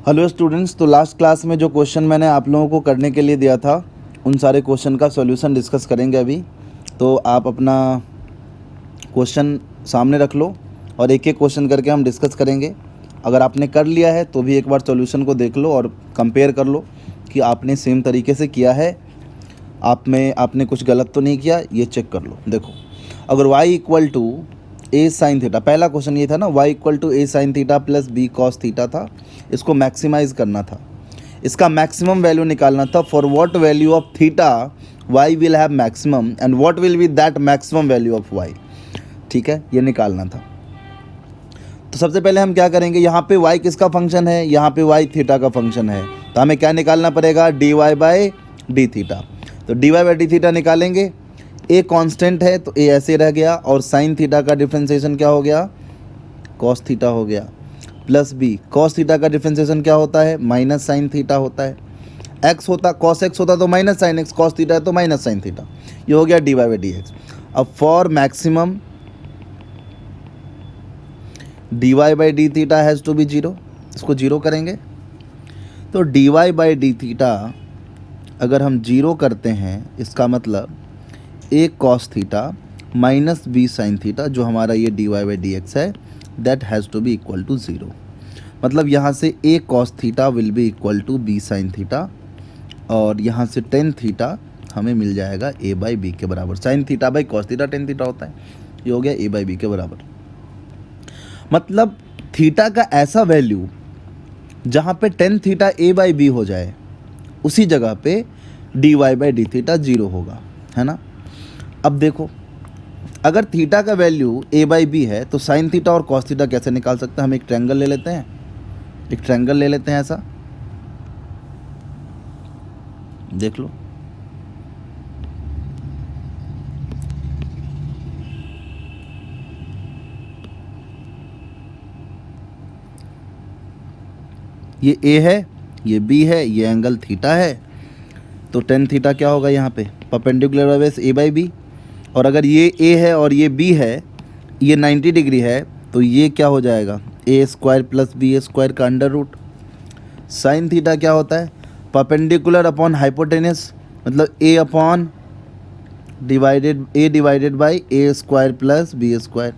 Hello students, तो last class में जो क्वेश्चन मैंने आप लोगों को करने के लिए दिया था उन सारे क्वेश्चन का सॉल्यूशन डिस्कस करेंगे अभी। तो आप अपना क्वेश्चन सामने रख लो और एक एक क्वेश्चन करके हम डिस्कस करेंगे। अगर आपने कर लिया है तो भी एक बार सॉल्यूशन को देख लो और कंपेयर कर लो कि आपने सेम तरीके से किया है, आपने कुछ गलत तो नहीं किया, ये चेक कर लो। देखो, अगर y equal to a sine theta, पहला क्वेश्चन ये था ना, y equal to a sine theta plus b cos theta था। इसको मैक्सिमाइज करना था, इसका मैक्सिमम वैल्यू निकालना था। For what value of theta y will have maximum and what will B that maximum value of y। ठीक है, ये निकालना था। तो सबसे पहले हम क्या करेंगे, यहाँ पे y किसका फंक्शन है, यहाँ पे y थीटा का फंक्शन है, तो हमें क्या निकालना पड़ेगा, dy बाई डी थीटा। तो dy बाई डी थीटा निकालेंगे। a कांस्टेंट है तो a ऐसे रह गया, और साइन थीटा का डिफ्रेंसिएशन क्या हो गया, कॉस थीटा हो गया, प्लस बी कॉस थीटा का डिफ्रेंसिएशन क्या होता है, माइनस साइन थीटा होता है। x होता, कॉस x होता तो minus sine x, cos theta है तो माइनस साइन थीटा। ये हो गया dy बाई डी एक्स। अब for maximum dy by d theta has to be zero, इसको जीरो करेंगे। तो dy बाई डी थीटा अगर हम जीरो करते हैं, इसका मतलब a cos theta minus b sine theta, जो हमारा ये dy बाई डी एक्स है, that has to be equal to zero. मतलब यहाँ से a cos theta will be equal to b sine theta, और यहाँ से टेन थीटा हमें मिल जाएगा a बाई बी के बराबर। Sine theta by cos theta tan theta होता है, ये हो गया a बाई बी के बराबर। मतलब थीटा का ऐसा वैल्यू जहाँ पे tan theta a by b हो जाए, उसी जगह पे dy by d theta zero होगा, है ना। अब देखो, अगर थीटा का वैल्यू a बाई बी है तो साइन थीटा और कॉस थीटा कैसे निकाल सकते हैं। हम एक ट्रायंगल ले लेते हैं, एक ट्रायंगल ले लेते हैं ऐसा, देख लो। ये a है, ये b है, ये एंगल थीटा है, तो टेन थीटा क्या होगा यहाँ पे, perpendicular by base a by b. और अगर ये a है और ये b है, ये 90 डिग्री है, तो ये क्या हो जाएगा, a square plus b square का अंडर रूट। साइन थीटा क्या होता है, परपेंडिकुलर अपॉन हाइपोटेनस, मतलब a upon divided by a square plus b square.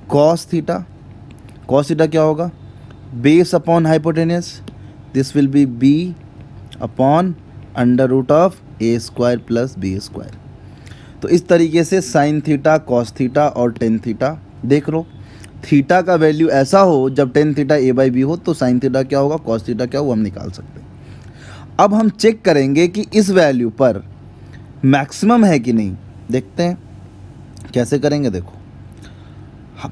Cos theta क्या होगा, base upon hypotenuse, this will be b upon under root of a square plus b square. तो इस तरीके से साइन थीटा, कॉस थीटा और tan theta, देख लो, theta का वैल्यू ऐसा हो जब tan theta a by b हो, तो साइन थीटा क्या होगा, कॉस थीटा क्या होगा, हम निकाल सकते हैं। अब हम चेक करेंगे कि इस वैल्यू पर मैक्सिमम है कि नहीं। देखते हैं कैसे करेंगे। देखो,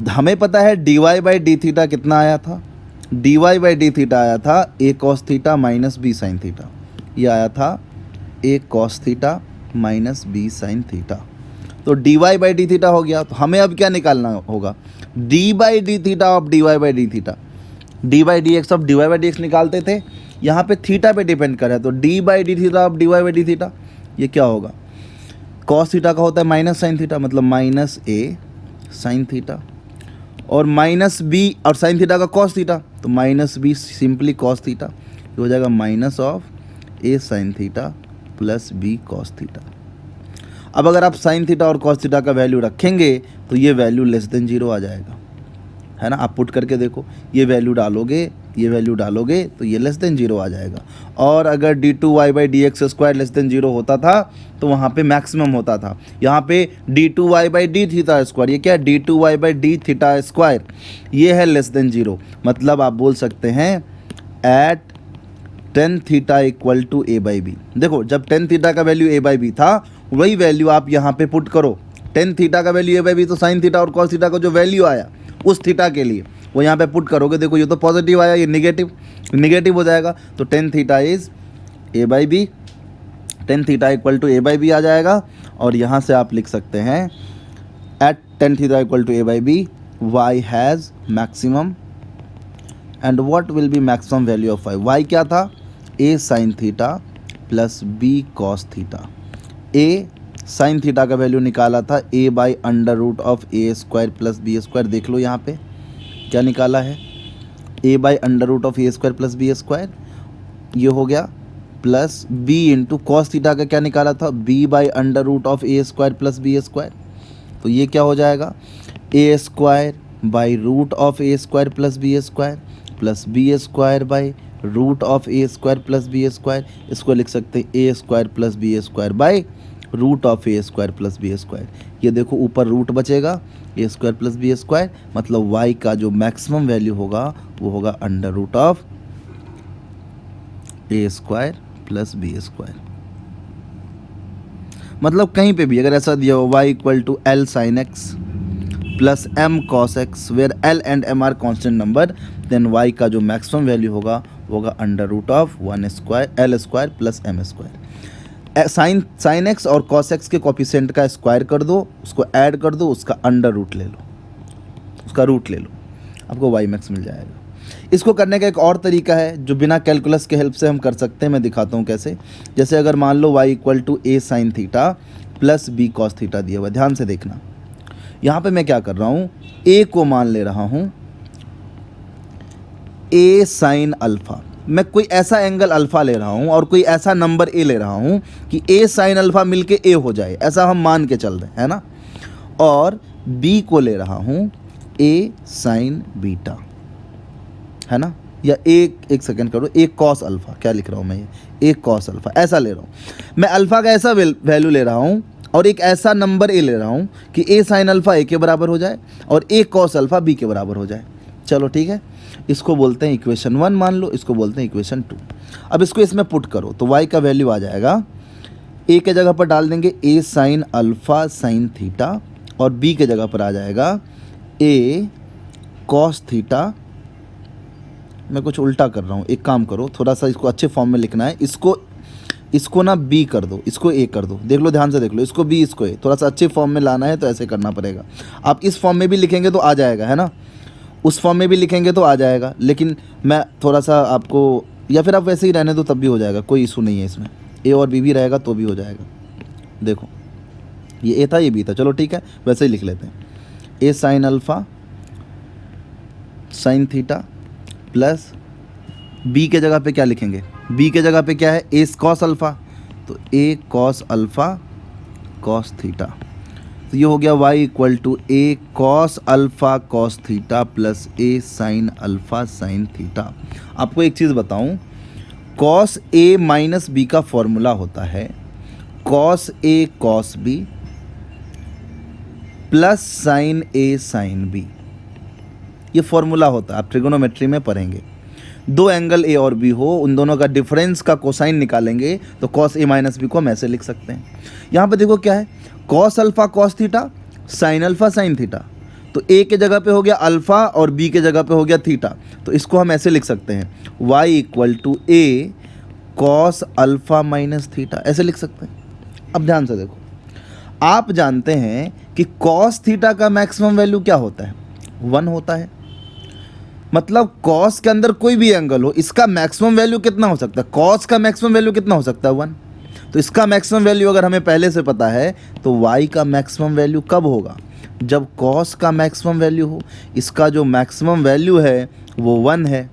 हमें पता है dy बाई डी थीटा कितना आया था, dy बाई डी थीटा आया था a cos theta minus b sine theta, ये आया था a cos theta minus b sine theta. तो dy बाई डी थीटा हो गया। तो हमें अब क्या निकालना होगा, d by d theta of dy by d theta, d by d x of dy by d x निकालते थे, यहाँ पे थीटा पे डिपेंड कर रहा है, तो d by d theta of dy by d theta, ये क्या होगा, कॉस थीटा का होता है माइनस साइन थीटा, मतलब माइनस a साइन थीटा, और माइनस b और साइन थीटा का कॉस थीटा, तो minus b simply cos theta, ये हो जाएगा minus of a sign theta plus b cos theta. अब अगर आप साइन थीटा और कॉस थीटा का वैल्यू रखेंगे तो ये वैल्यू लेस देन जीरो आ जाएगा, है ना। आप पुट करके देखो, ये वैल्यू डालोगे तो ये लेस देन जीरो आ जाएगा। और अगर d two y by d x square less than zero होता था तो वहाँ पे मैक्सिमम होता था। यहाँ पे d two y by d theta square, ये क्या है, d two y by d theta square, ये है लेस देन जीरो। मतलब आप बोल सकते हैं at tan theta equal to a by b. देखो, जब टेन थीटा का वैल्यू ए बाई बी था, वही वैल्यू आप यहाँ पे पुट करो। टेन थीटा का वैल्यू ए बाई बी, तो साइन थीटा और कॉस थीटा का जो वैल्यू आया उस थीटा के लिए वो यहाँ पे पुट करोगे। देखो, ये तो पॉजिटिव आया, ये निगेटिव हो जाएगा, तो tan theta is a by b, tan theta equal to a by b आ जाएगा। और यहाँ से आप लिख सकते हैं at tan theta equal to a by b y has maximum and what will be maximum value of y क्या था, a sine theta plus b cos theta. A sine theta का वैल्यू निकाला था a by under root of a square plus b square. देख लो यहाँ पे क्या निकाला है, a by under root of a square plus b square, ये हो गया, plus b into cos theta का क्या निकाला था, b by under root of a square plus b square, तो ये क्या हो जाएगा, a square by root of a square plus b square by root of a square plus b square, इसको लिख सकते हैं a square plus b square by root of a square plus b square. ये देखो ऊपर root बचेगा, a square plus b square, मतलब y का जो मैक्सिमम वैल्यू होगा वो होगा under root of a square plus b square. मतलब कहीं पे भी अगर ऐसा दिया हो y equal to l sine x plus m cos x, where l and m are constant number, then y का जो मैक्सिमम वैल्यू होगा वो होगा under root of one square l square plus m square. Sine x और cos x के coefficient का square कर दो, उसको ऐड कर दो, उसका अंडर रूट ले लो, उसका रूट ले लो, आपको वाई मैक्स मिल जाएगा। इसको करने का एक और तरीका है जो बिना कैलकुलस के हेल्प से हम कर सकते हैं, मैं दिखाता हूँ कैसे। जैसे अगर मान लो y equal to a sine theta plus b cos theta दिया हुआ, ध्यान से देखना, यहाँ पे मैं क्या कर रहा हूँ, a को मान ले रहा हूँ a साइन अल्फ़ा, मैं कोई ऐसा एंगल अल्फ़ा ले रहा हूँ और कोई ऐसा नंबर a ले रहा हूँ कि a साइन अल्फ़ा मिलके a हो जाए, ऐसा हम मान के चल रहे हैं, है ना। और b को ले रहा हूँ a साइन बीटा, है ना, या एक सेकंड करो, a कॉस अल्फ़ा, क्या लिख रहा हूँ मैं, ये a कॉस अल्फ़ा, ऐसा ले रहा हूँ मैं, अल्फ़ा का ऐसा वैल्यू ले रहा हूँ और एक ऐसा नंबर a ले रहा हूँ कि a साइन अल्फ़ा a के बराबर हो जाए और a कॉस अल्फ़ा b के बराबर हो जाए। चलो ठीक है, इसको बोलते हैं इक्वेशन 1 मान लो, इसको बोलते हैं इक्वेशन 2। अब इसको इसमें पुट करो तो y का वैल्यू आ जाएगा, a के जगह पर डाल देंगे a sine alpha sine theta और b के जगह पर आ जाएगा a कॉस थीटा। मैं कुछ उल्टा कर रहा हूँ, एक काम करो, थोड़ा सा इसको अच्छे फॉर्म में लिखना है, इसको ना b कर दो, इसको a कर दो, देख लो ध्यान से देख लो, इसको b इसको a, थोड़ा सा अच्छे फॉर्म में लाना है तो ऐसे करना पड़ेगा। आप इस फॉर्म में भी लिखेंगे तो आ जाएगा, है ना, उस फॉर्म में भी लिखेंगे तो आ जाएगा, लेकिन मैं थोड़ा सा आपको, या फिर आप वैसे ही रहने दो तब भी हो जाएगा, कोई इशू नहीं है इसमें, a और b भी रहेगा तो भी हो जाएगा। देखो ये a था ये b था, चलो ठीक है वैसे ही लिख लेते हैं, a sine alpha sine theta plus b के जगह पे क्या लिखेंगे, b के जगह पे क्या है, a कॉस अल्फ़ा, तो a cos alpha cos theta, तो ये हो गया y equal to a cos alpha cos theta plus a sine alpha sine theta. आपको एक चीज़ बताऊं, कॉस a माइनस b का फॉर्मूला होता है cos a cos b plus sine a sine b, ये फॉर्मूला होता है, आप ट्रिगोनोमेट्री में पढ़ेंगे। दो एंगल a और b हो, उन दोनों का डिफरेंस का कोसाइन निकालेंगे तो कॉस a माइनस बी को हम ऐसे लिख सकते हैं। यहाँ पे देखो क्या है, cos alpha cos theta sine alpha sine theta, तो a के जगह पे हो गया अल्फ़ा और b के जगह पे हो गया थीटा, तो इसको हम ऐसे लिख सकते हैं y equal to a cos alpha minus theta, ऐसे लिख सकते हैं। अब ध्यान से देखो, आप जानते हैं कि कॉस थीटा का मैक्सिमम वैल्यू क्या होता है, 1 होता है, मतलब कॉस के अंदर कोई भी एंगल हो, इसका मैक्सिमम वैल्यू कितना हो सकता है, कॉस का मैक्सिमम वैल्यू कितना हो सकता है, 1। तो इसका मैक्सिमम वैल्यू अगर हमें पहले से पता है तो y का मैक्सिमम वैल्यू कब होगा, जब कॉस का मैक्सिमम वैल्यू हो। इसका जो मैक्सिमम वैल्यू है वो 1 है,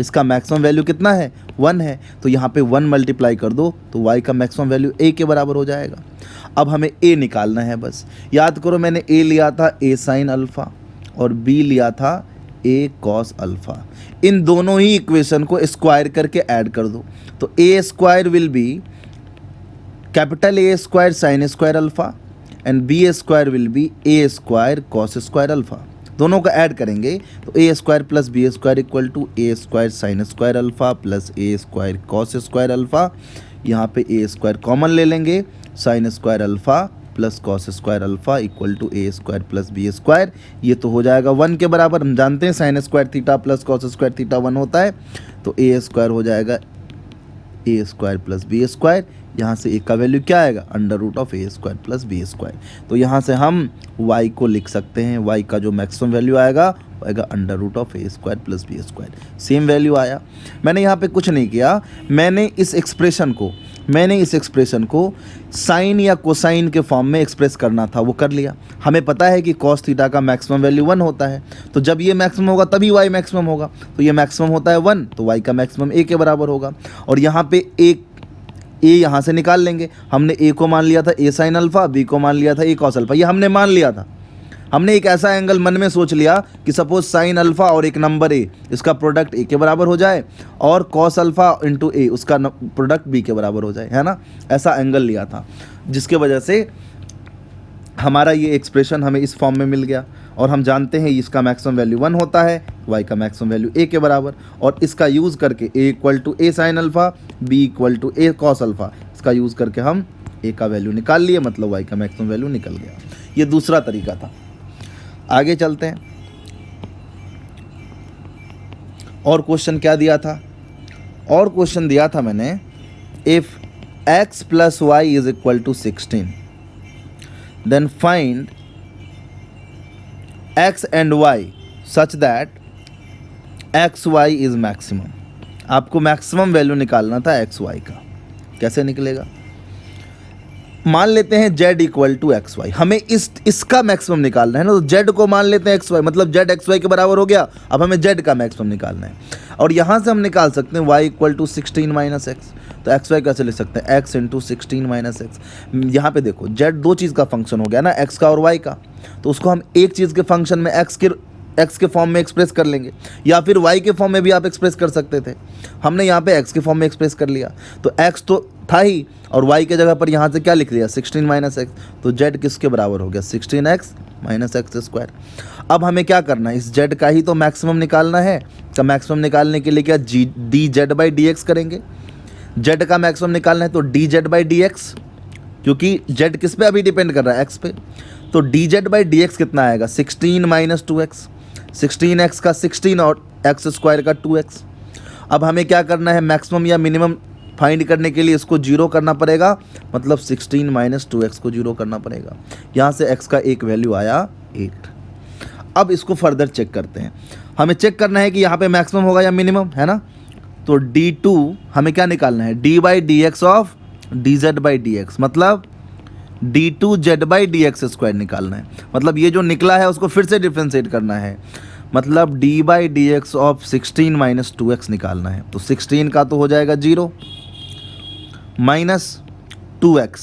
इसका मैक्सिमम वैल्यू कितना है, 1 है, तो यहाँ पे 1 मल्टीप्लाई कर दो तो y का मैक्सिमम वैल्यू a के बराबर हो जाएगा। अब हमें a निकालना है, बस याद करो मैंने a लिया था a साइन अल्फ़ा और b लिया था a कॉस अल्फ़ा, इन दोनों ही इक्वेशन को स्क्वायर करके ऐड कर दो तो a square will be capital A square sine square alpha and b square will be a square cos square alpha. दोनों का ऐड करेंगे तो a square plus b square equal to a square sine square alpha plus a square cos square alpha. यहाँ पे a square common ले लेंगे, sine square alpha plus cos square alpha equal to a square plus b square, ये तो हो जाएगा 1 के बराबर। हम जानते हैं sine square theta plus cos square theta 1 होता है, तो a स्क्वायर हो जाएगा a square plus b square, यहाँ से a का वैल्यू क्या आएगा, under root of a square plus b square. तो यहाँ से हम y को लिख सकते हैं, y का जो मैक्सिमम वैल्यू आएगा वो आएगा under root of a square plus b square. Same value आया, मैंने यहाँ पे कुछ नहीं किया, मैंने इस एक्सप्रेशन को मैंने इस एक्सप्रेशन को साइन या कोसाइन के फॉर्म में एक्सप्रेस करना था, वो कर लिया। हमें पता है कि कॉस थीटा का मैक्सिमम वैल्यू 1 होता है, तो जब ये मैक्सिमम होगा तभी वाई मैक्सिमम होगा। तो ये मैक्सिमम होता है 1, तो वाई का मैक्सिमम ए के बराबर होगा। और यहाँ पे एक ए यहाँ से निकाल लेंगे। हमने ए को मान लिया था ए साइन अल्फ़ा, बी को मान लिया था ए कॉस अल्फ़ा, ये हमने मान लिया था। हमने एक ऐसा एंगल मन में सोच लिया कि सपोज साइन अल्फ़ा और एक नंबर ए, इसका प्रोडक्ट ए के बराबर हो जाए, और कॉस अल्फ़ा इंटू ए, उसका प्रोडक्ट बी के बराबर हो जाए, है ना। ऐसा एंगल लिया था, जिसके वजह से हमारा ये एक्सप्रेशन हमें इस फॉर्म में मिल गया। और हम जानते हैं इसका मैक्सिमम वैल्यू 1 होता है, y का मैक्सिमम वैल्यू a के बराबर, और इसका यूज़ करके a equal to a sine alpha, b equal to a cos alpha, इसका यूज़ करके हम a का वैल्यू निकाल लिए, मतलब y का मैक्सिमम वैल्यू निकल गया। ये दूसरा तरीका था। आगे चलते हैं। और क्वेश्चन क्या दिया था? और क्वेश्चन दिया था मैंने, if x plus y is equal to 16 then find x and y such that x y is maximum। आपको मैक्सिमम वैल्यू निकालना था x y का। कैसे निकलेगा? मान लेते हैं z equal to x y, हमें इसका मैक्सिमम निकालना है ना, तो z को मान लेते हैं एक्स वाई, मतलब z एक्स वाई के बराबर हो गया। अब हमें z का मैक्सिमम निकालना है, और यहाँ से हम निकाल सकते हैं y equal to 16 minus x. तो एक्स वाई कैसे लिख सकते हैं? x into 16 minus x. यहाँ पे देखो z दो चीज़ का फंक्शन हो गया ना, x का और y का, तो उसको हम एक चीज़ के फंक्शन में x के फॉर्म में एक्सप्रेस कर लेंगे, या फिर y के फॉर्म में भी आप एक्सप्रेस कर सकते थे। हमने यहाँ पे x के फॉर्म में एक्सप्रेस कर लिया, तो x तो था ही, और y के जगह पर यहाँ से क्या लिख लिया? 16 माइनस एक्स। तो z किसके बराबर हो गया? 16x minus x square. अब हमें क्या करना है? इस z का ही तो मैक्सिमम निकालना है। तो मैक्सिमम निकालने के लिए क्या D z by d x करेंगे? z का मैक्सिमम निकालना है तो D z by d x, क्योंकि z किस पे अभी डिपेंड कर रहा है? x पे। तो D z by d x कितना आएगा? 16 माइनस 2x, 16x का 16 और एक्स स्क्वायर का 2x। अब हमें क्या करना है? मैक्सिमम या मिनिमम फाइंड करने के लिए इसको जीरो करना पड़ेगा, मतलब 16 माइनस 2x को जीरो करना पड़ेगा। यहाँ से x का एक वैल्यू आया 8। अब इसको फर्दर चेक करते हैं। हमें चेक करना है कि यहाँ पे मैक्सिमम होगा या मिनिमम, है ना। तो d2 हमें क्या निकालना है? d by d x of d z by d x, मतलब d2 z by d x square निकालना है। मतलब ये जो निकला है उसको फिर से डिफ्रेंशिएट करना है, मतलब d by d x of 16 minus 2x निकालना है। तो 16 का तो हो जाएगा 0 माइनस 2x,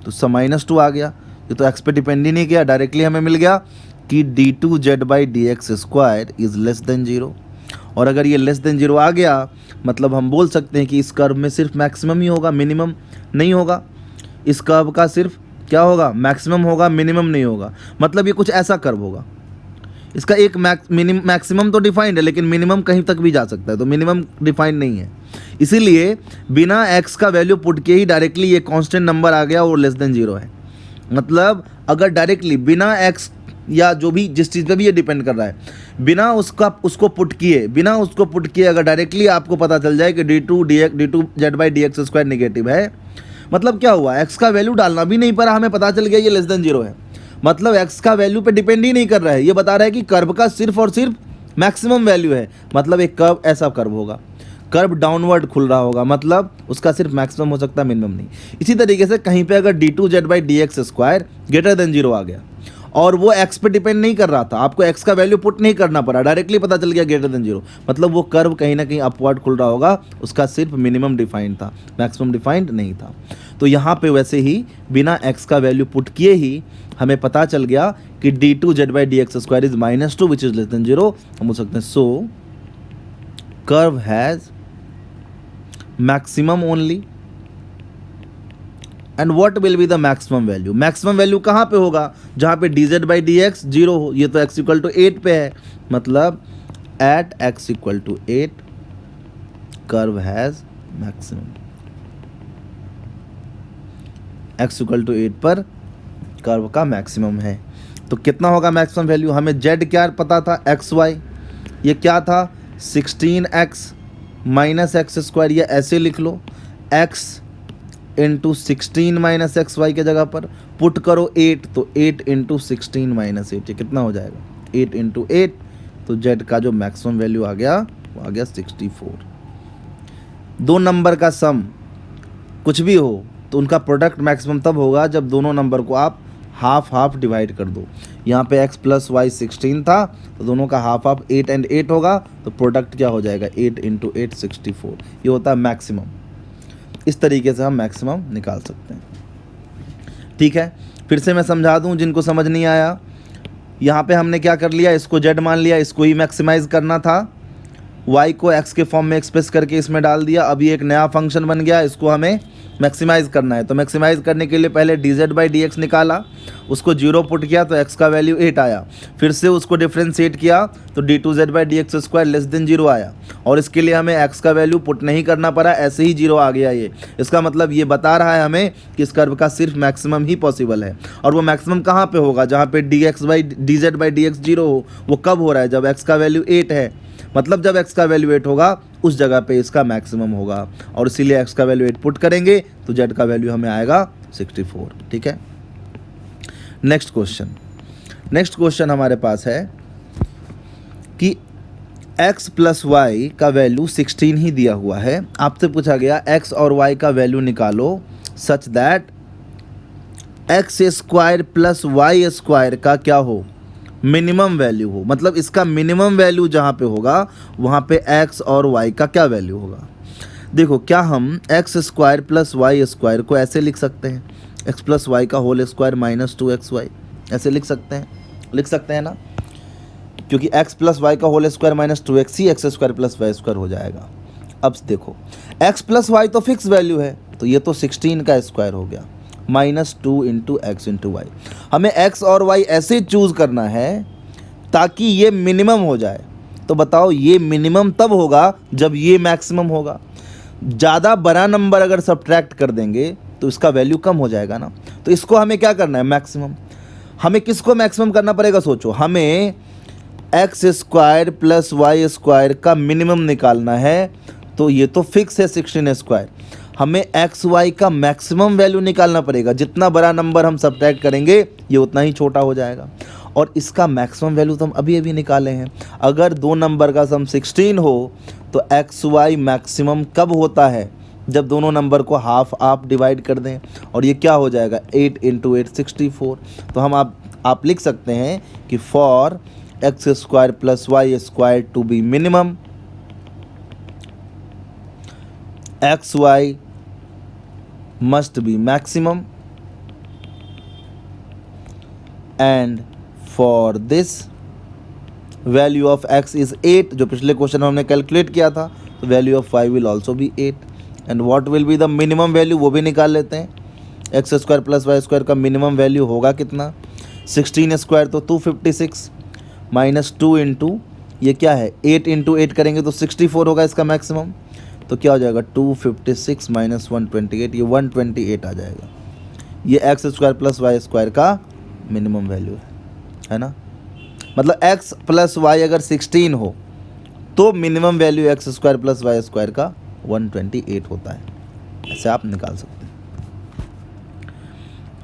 तो सब माइनस 2 आ गया। ये तो x पे डिपेंड ही नहीं किया, डायरेक्टली हमें मिल गया कि d2 z by d x square is less than 0। और अगर ये लेस देन 0 आ गया, मतलब हम बोल सकते हैं कि इस कर्व में सिर्फ मैक्सिमम ही होगा, मिनिमम नहीं होगा। इस कर्व का सिर्फ क्या होगा? मैक्सिमम होगा, मिनिमम नहीं होगा। मतलब ये कुछ ऐसा कर्व होगा, इसका एक मैक्सिमम तो डिफाइंड है, लेकिन मिनिमम कहीं तक भी जा सकता है, तो मिनिमम डिफाइंड नहीं है। इसीलिए बिना x का वैल्यू पुट के ही डायरेक्टली ये कांस्टेंट नंबर आ गया और लेस देन 0 है। मतलब अगर डायरेक्टली बिना x या जो भी जिस चीज़ पे भी ये डिपेंड कर रहा है, बिना उसको पुट किए अगर डायरेक्टली आपको पता चल जाए कि d2 z by d x square negative है, मतलब क्या हुआ? x का वैल्यू डालना भी नहीं पड़ा, हमें पता चल गया ये लेस देन 0 है। मतलब x का वैल्यू पे डिपेंड ही नहीं कर रहा है, ये बता रहा है कि कर्व का सिर्फ और सिर्फ मैक्सिमम वैल्यू है। मतलब एक कर्व ऐसा कर्व होगा, कर्व डाउनवर्ड खुल रहा होगा, मतलब उसका सिर्फ मैक्सिमम हो सकता है, मिनिमम नहीं। इसी तरीके से कहीं पे अगर d2 z by d x square greater than 0 आ गया और वो x पे डिपेंड नहीं कर रहा था, आपको x का वैल्यू पुट नहीं करना पड़ा, डायरेक्टली पता चल गया ग्रेटर देन 0, मतलब वो कर्व कहीं ना कहीं अपवर्ड खुल रहा होगा, उसका सिर्फ मिनिमम डिफाइंड था, मैक्सिमम डिफाइंड नहीं था। तो यहाँ पे वैसे ही बिना x का वैल्यू पुट किए ही हमें पता चल गया कि d2 z by d x square is -2 which is less than 0। हम बोल सकते हैं so curve has maximum only and what will be the maximum value? Maximum value कहाँ पे होगा? जहाँ पे d z by d x 0 हो। ये तो x इक्वल टू 8 पे है, मतलब at x equal to 8 curve has maximum. x equal to 8 पर कर्व का मैक्सिमम है। तो कितना होगा मैक्सिमम वैल्यू? हमें z क्या पता था? xy, ये क्या था? 16x माइनस एक्स स्क्वायर, ये ऐसे लिख लो, x into 16 minus x y के जगह पर पुट करो 8, तो 8 इंटू 16 माइनस 8, ये कितना हो जाएगा? 8 इंटू 8, तो z का जो मैक्सिमम वैल्यू आ गया वो आ गया 64। दो नंबर का सम कुछ भी हो तो उनका प्रोडक्ट मैक्सिमम तब होगा जब दोनों नंबर को आप हाफ हाफ डिवाइड कर दो। यहाँ पे x प्लस वाई 16 था तो दोनों का हाफ हाफ 8 एंड 8 होगा, तो प्रोडक्ट क्या हो जाएगा 8 इंटू 8 64। ये होता है मैक्सिमम। इस तरीके से हम मैक्सिमम निकाल सकते हैं। ठीक है, फिर से मैं समझा दूं जिनको समझ नहीं आया। यहाँ पे हमने क्या कर लिया, इसको z मान लिया, इसको ही मैक्सिमाइज करना था, y को x के फॉर्म में एक्सप्रेस करके इसमें डाल दिया। अभी एक नया फंक्शन बन गया, इसको हमें मैक्सिमाइज करना है। तो मैक्सिमाइज करने के लिए पहले dz बाई डी निकाला, उसको 0 पुट किया तो x का वैल्यू 8 आया। फिर से उसको डिफ्रेंशिएट किया तो d2z by D square less than 0 आया, और इसके लिए हमें x का वैल्यू पुट नहीं करना पड़ा, ऐसे ही 0 आ गया। ये इसका मतलब ये बता रहा है हमें कि इस कर्व का सिर्फ मैक्सिमम ही पॉसिबल है। और वो मैक्सिमम कहाँ पे होगा, जहाँ पे dz बाई डी 0 हो। वो कब हो रहा है, जब x का वैल्यू 8 है। मतलब जब x का वैल्यू 8 होगा उस जगह पे इसका मैक्सिमम होगा, और इसीलिए x का वैल्यू 8 पुट करेंगे तो z का वैल्यू हमें आएगा 64। ठीक है, नेक्स्ट क्वेश्चन हमारे पास है कि x प्लस वाई का वैल्यू 16 ही दिया हुआ है। आपसे पूछा गया x और y का वैल्यू निकालो such that x square plus y square का क्या हो, मिनिमम वैल्यू हो। मतलब इसका मिनिमम वैल्यू जहाँ पे होगा वहाँ पे x और y का क्या वैल्यू होगा। देखो, क्या हम x square plus y square को ऐसे लिख सकते हैं, x प्लस वाई का होल स्क्वायर माइनस 2xy, ऐसे लिख सकते हैं ना, क्योंकि x प्लस वाई का होल स्क्वायर माइनस 2x ही x square plus y square हो जाएगा। अब देखो, x प्लस वाई तो फिक्स वैल्यू है, तो ये तो 16 का स्क्वायर हो गया, minus 2 into x into y. हमें x और y ऐसे चूज़ करना है ताकि ये मिनिमम हो जाए। तो बताओ, ये मिनिमम तब होगा जब ये मैक्सिमम होगा। ज़्यादा बड़ा नंबर अगर सब्ट्रैक्ट कर देंगे तो इसका वैल्यू कम हो जाएगा ना। तो इसको हमें क्या करना है, मैक्सिमम। हमें किसको मैक्सिमम करना पड़ेगा, सोचो, हमें x square plus y square का मिनिमम निकालना है। तो ये तो फिक्स है 16 स्क्वायर, हमें एक्स वाई का मैक्सिमम वैल्यू निकालना पड़ेगा। जितना बड़ा नंबर हम सब्ट्रैक्ट करेंगे ये उतना ही छोटा हो जाएगा, और इसका मैक्सिमम वैल्यू तो हम अभी निकाले हैं। अगर दो नंबर का सम 16 हो तो एक्स वाई मैक्सिमम कब होता है, जब दोनों नंबर को हाफ आप डिवाइड कर दें, और ये क्या हो जाएगा 8 इंटू 8 64। तो हम आप लिख सकते हैं कि for x square plus y square to be minimum, x y must be maximum, and for this value of x is 8, जो पिछले क्वेश्चन में हमने कैलकुलेट किया था। तो value of y will also be 8, and what will be the minimum value, वो भी निकाल लेते हैं। X square plus y square का मिनिमम वैल्यू होगा कितना, 16 स्क्वायर तो 256 माइनस 2 इंटू ये क्या है 8 इंटू 8 करेंगे तो 64 होगा इसका मैक्सिमम। तो क्या हो जाएगा 256 माइनस 128, ये 128 आ जाएगा। ये x square plus y square का मिनिमम वैल्यू है ना। मतलब एक्स प्लस वाई अगर 16 हो तो minimum value x square plus y square का 128 होता है। ऐसे आप निकाल सकते हैं।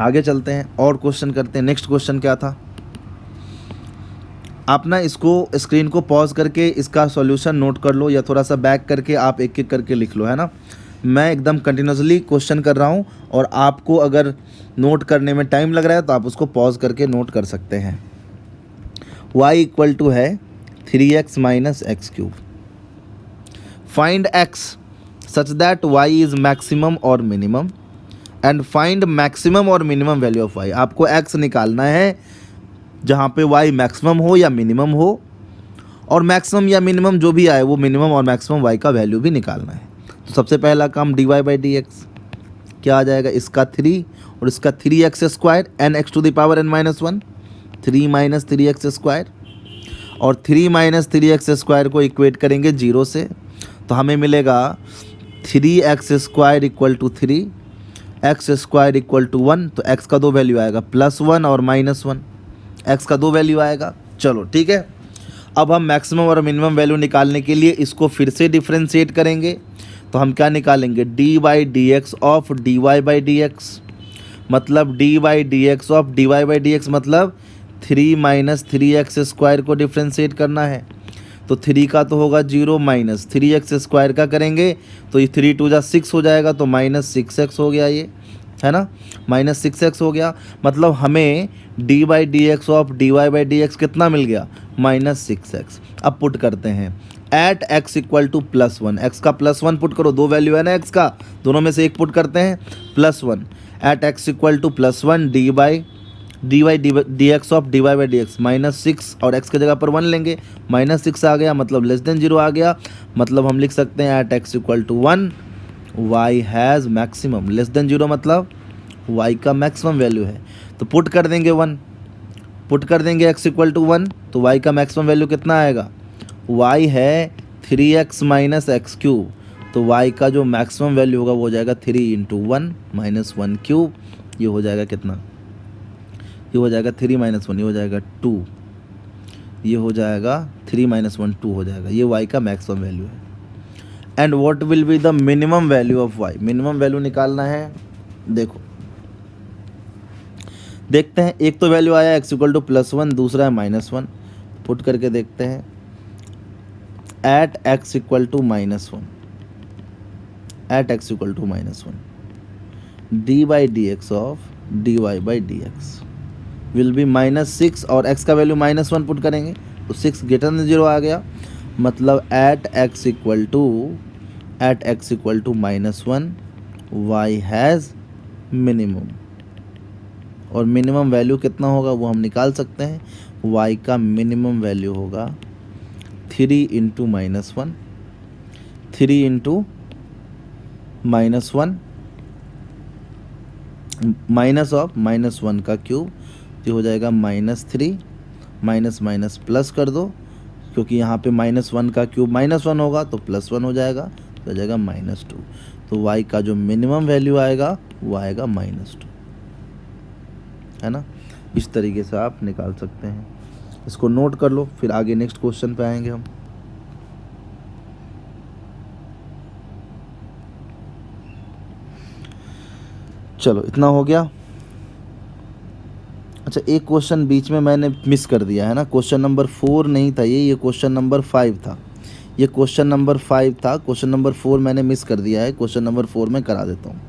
आगे चलते हैं और क्वेश्चन करते हैं। नेक्स्ट क्वेश्चन क्या था, आप ना इसको स्क्रीन को पॉज करके इसका सॉल्यूशन नोट कर लो, या थोड़ा सा बैक करके आप एक एक करके लिख लो, है ना। मैं एकदम कंटिन्यूसली क्वेश्चन कर रहा हूँ, और आपको अगर नोट करने में टाइम लग रहा है तो आप उसको पॉज करके नोट कर सकते हैं। y इक्वल टू है 3x minus x cube. Find x such that y is maximum और मिनिमम, एंड फाइंड मैक्सिमम और मिनिमम वैल्यू ऑफ y। आपको x निकालना है जहाँ पे y मैक्सिमम हो या मिनिमम हो, और मैक्सिमम या मिनिमम जो भी आए वो मिनिमम और मैक्सिमम y का वैल्यू भी निकालना है। तो सबसे पहला काम dy बाई डी एक्स, क्या आ जाएगा, इसका 3 और इसका 3x square n x to the power n minus 1, 3 minus 3x square, और 3 माइनस 3x स्क्वायर को इक्वेट करेंगे 0 से, तो हमें मिलेगा 3x square equal to 3, x square equal to 1। तो x का दो वैल्यू आएगा +1 और -1, x का दो वैल्यू आएगा। चलो ठीक है, अब हम मैक्सिमम और मिनिमम वैल्यू निकालने के लिए इसको फिर से डिफ्रेंशिएट करेंगे। तो हम क्या निकालेंगे, d by d x of d y by d x, मतलब d by d x of d y by d x मतलब 3 माइनस 3x स्क्वायर को डिफ्रेंशिएट करना है। तो 3 का तो होगा 0 माइनस 3x स्क्वायर का करेंगे तो ये 3 2 जा 6 हो जाएगा, तो -6x हो गया, ये है ना, -6x हो गया। मतलब हमें d by d x of d y by d x कितना मिल गया, -6x। अब पुट करते हैं at x equal to +1, x का +1 पुट करो, दो वैल्यू है ना x का, दोनों में से एक पुट करते हैं, +1 at x equal to +1 d by d x of d y by d x, -6 और x की जगह पर 1 लेंगे, -6 आ गया, मतलब लेस देन 0 आ गया। मतलब हम लिख सकते हैं at x equal to 1 y has maximum, less than 0 मतलब y का मैक्सिमम वैल्यू है, तो पुट कर देंगे 1, पुट कर देंगे x इक्वल टू 1, तो y का मैक्सिमम वैल्यू कितना आएगा, y है 3x माइनस एक्स क्यूब, तो y का जो मैक्सिमम वैल्यू होगा वो हो जाएगा 3 इंटू 1 माइनस 1 क्यूब, ये हो जाएगा कितना, ये हो जाएगा 3 माइनस 1, ये हो जाएगा 2, ये हो जाएगा 3 माइनस 1 2 हो जाएगा, ये y का मैक्सिमम वैल्यू है। And what will be the minimum value of y, minimum value निकालना है। देखो देखते हैं, एक तो वैल्यू आया x इक्वल टू +1, दूसरा है -1, पुट करके देखते हैं at x equal to -1, at x equal to -1 d by d x of d y by d x will be -6 और x का वैल्यू -1 पुट करेंगे तो 6 ग्रेटर देन 0 आ गया, मतलब at x equal to -1 y has minimum, और minimum value कितना होगा वो हम निकाल सकते हैं, y का मिनिमम वैल्यू होगा 3 इंटू -1, 3 इंटू -1 माइनस ऑफ -1 का क्यूब, जो हो जाएगा -3, माइनस माइनस प्लस कर दो, क्योंकि यहाँ पे -1 का क्यूब -1 होगा तो +1 हो जाएगा, तो हो जाएगा -2। तो y का जो मिनिमम वैल्यू आएगा वो आएगा -2, है ना। इस तरीके से आप निकाल सकते हैं, इसको नोट कर लो, फिर आगे नेक्स्ट क्वेश्चन पे आएंगे हम। चलो इतना हो गया। अच्छा, एक क्वेश्चन बीच में मैंने मिस कर दिया है ना, क्वेश्चन नंबर 4 नहीं था ये क्वेश्चन नंबर 5 था, ये क्वेश्चन नंबर 5 था, क्वेश्चन नंबर 4 मैंने मिस कर दिया है, क्वेश्चन नंबर 4 में करा देता हूँ,